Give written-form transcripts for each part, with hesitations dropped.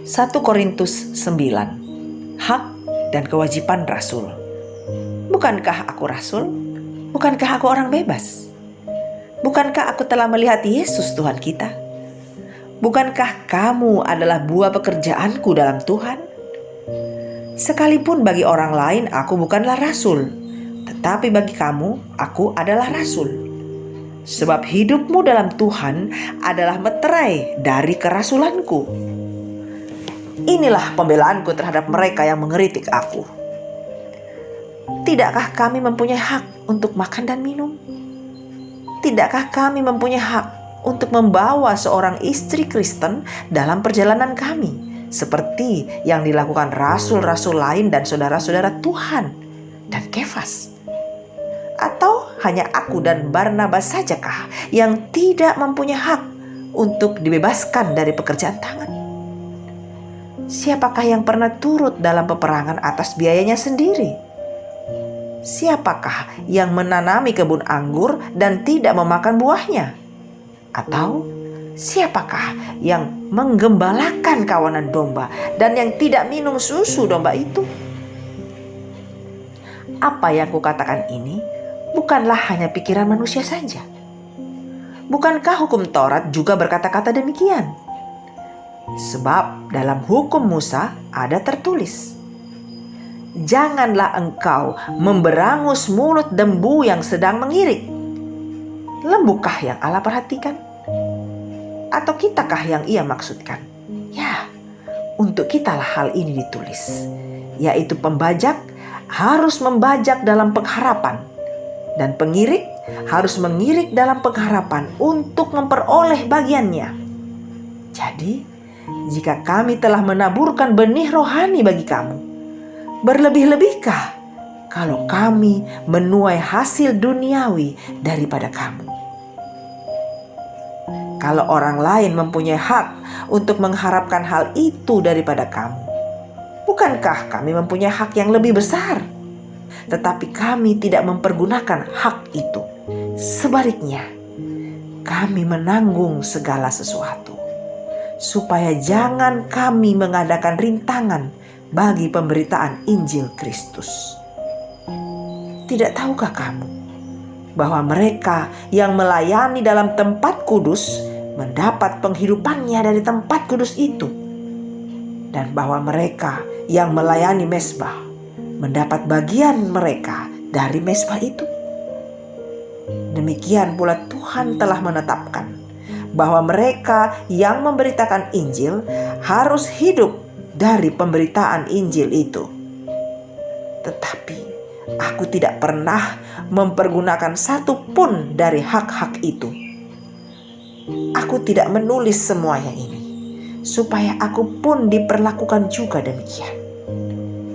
1 Korintus 9. Hak dan kewajiban rasul. Bukankah aku rasul? Bukankah aku orang bebas? Bukankah aku telah melihat Yesus Tuhan kita? Bukankah kamu adalah buah pekerjaanku dalam Tuhan? Sekalipun bagi orang lain aku bukanlah rasul, tetapi bagi kamu aku adalah rasul. Sebab hidupmu dalam Tuhan adalah meterai dari kerasulanku. Inilah pembelaanku terhadap mereka yang mengkritik aku. Tidakkah kami mempunyai hak untuk makan dan minum? Tidakkah kami mempunyai hak untuk membawa seorang istri Kristen dalam perjalanan kami, seperti yang dilakukan rasul-rasul lain dan saudara-saudara Tuhan dan Kefas? Atau hanya aku dan Barnabas sajakah yang tidak mempunyai hak untuk dibebaskan dari pekerjaan tangan? Siapakah yang pernah turut dalam peperangan atas biayanya sendiri? Siapakah yang menanami kebun anggur dan tidak memakan buahnya? Atau siapakah yang menggembalakan kawanan domba dan yang tidak minum susu domba itu? Apa yang kukatakan ini bukanlah hanya pikiran manusia saja. Bukankah hukum Taurat juga berkata-kata demikian? Sebab dalam hukum Musa ada tertulis, janganlah engkau memberangus mulut lembu yang sedang mengirik. Lembukah yang Allah perhatikan? Atau kitakah yang ia maksudkan? Ya, untuk kitalah hal ini ditulis, yaitu pembajak harus membajak dalam pengharapan, dan pengirik harus mengirik dalam pengharapan untuk memperoleh bagiannya. Jadi, jika kami telah menaburkan benih rohani bagi kamu, berlebih-lebihkah kalau kami menuai hasil duniawi daripada kamu? Kalau orang lain mempunyai hak untuk mengharapkan hal itu daripada kamu, bukankah kami mempunyai hak yang lebih besar? Tetapi kami tidak mempergunakan hak itu. Sebaliknya, kami menanggung segala sesuatu, supaya jangan kami mengadakan rintangan bagi pemberitaan Injil Kristus. Tidak tahukah kamu bahwa mereka yang melayani dalam tempat kudus mendapat penghidupannya dari tempat kudus itu, dan bahwa mereka yang melayani mezbah mendapat bagian mereka dari mezbah itu? Demikian pula Tuhan telah menetapkan bahwa mereka yang memberitakan Injil harus hidup dari pemberitaan Injil itu. Tetapi aku tidak pernah mempergunakan satu pun dari hak-hak itu. Aku tidak menulis semuanya ini, supaya aku pun diperlakukan juga demikian.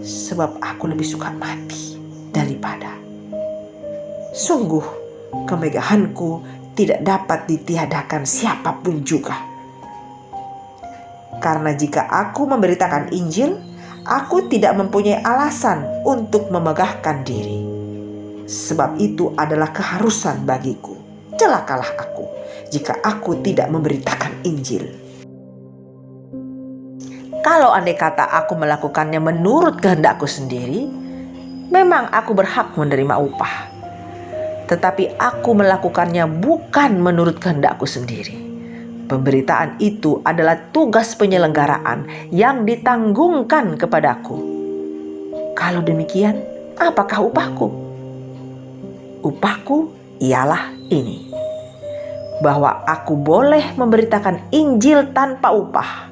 Sebab aku lebih suka mati daripada. Sungguh, kemegahanku tidak dapat ditiadakan siapapun juga. Karena jika aku memberitakan Injil, aku tidak mempunyai alasan untuk memegahkan diri. Sebab itu adalah keharusan bagiku. Celakalah aku jika aku tidak memberitakan Injil. Kalau andai kata aku melakukannya menurut kehendakku sendiri, memang aku berhak menerima upah. Tetapi aku melakukannya bukan menurut kehendakku sendiri. Pemberitaan itu adalah tugas penyelenggaraan yang ditanggungkan kepadaku. Kalau demikian, apakah upahku? Upahku ialah ini, bahwa aku boleh memberitakan Injil tanpa upah,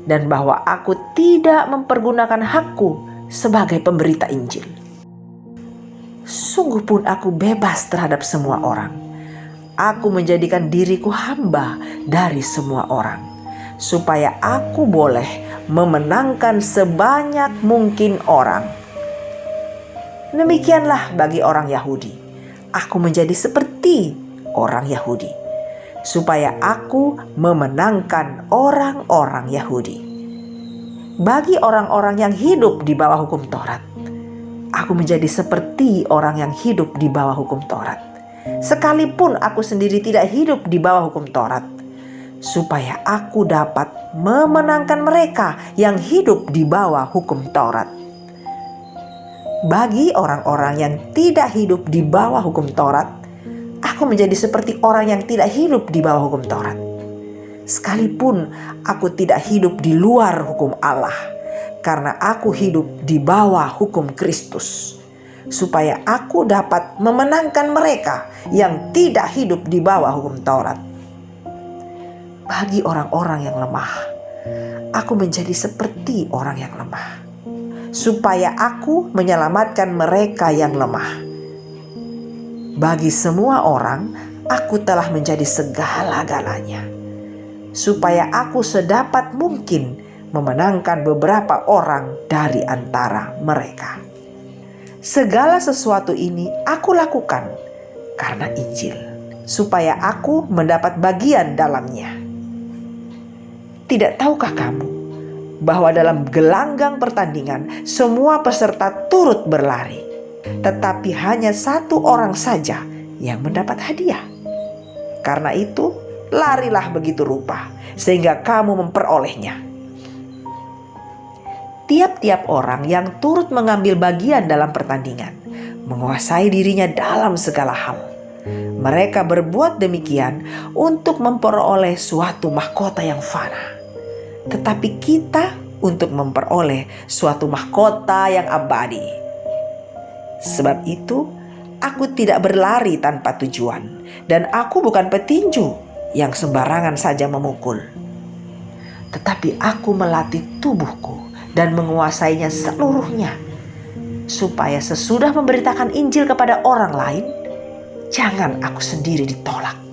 dan bahwa aku tidak mempergunakan hakku sebagai pemberita Injil. Sungguh pun aku bebas terhadap semua orang. Aku menjadikan diriku hamba dari semua orang, supaya aku boleh memenangkan sebanyak mungkin orang. Demikianlah bagi orang Yahudi. Aku menjadi seperti orang Yahudi, supaya aku memenangkan orang-orang Yahudi. Bagi orang-orang yang hidup di bawah hukum Taurat, aku menjadi seperti orang yang hidup di bawah hukum Taurat. Sekalipun aku sendiri tidak hidup di bawah hukum Taurat, supaya aku dapat memenangkan mereka yang hidup di bawah hukum Taurat. Bagi orang-orang yang tidak hidup di bawah hukum Taurat, aku menjadi seperti orang yang tidak hidup di bawah hukum Taurat. Sekalipun aku tidak hidup di luar hukum Allah, karena aku hidup di bawah hukum Kristus, supaya aku dapat memenangkan mereka yang tidak hidup di bawah hukum Taurat. Bagi orang-orang yang lemah, aku menjadi seperti orang yang lemah, supaya aku menyelamatkan mereka yang lemah. Bagi semua orang, aku telah menjadi segala-galanya, supaya aku sedapat mungkin memenangkan beberapa orang dari antara mereka. Segala sesuatu ini aku lakukan karena Injil, supaya aku mendapat bagian dalamnya. Tidak tahukah kamu bahwa dalam gelanggang pertandingan semua peserta turut berlari, tetapi hanya satu orang saja yang mendapat hadiah? Karena itu, larilah begitu rupa sehingga kamu memperolehnya. Tiap-tiap orang yang turut mengambil bagian dalam pertandingan menguasai dirinya dalam segala hal. Mereka berbuat demikian untuk memperoleh suatu mahkota yang fana, tetapi kita untuk memperoleh suatu mahkota yang abadi. Sebab itu, aku tidak berlari tanpa tujuan, dan aku bukan petinju yang sembarangan saja memukul. Tetapi aku melatih tubuhku dan menguasainya seluruhnya, supaya sesudah memberitakan Injil kepada orang lain, jangan aku sendiri ditolak.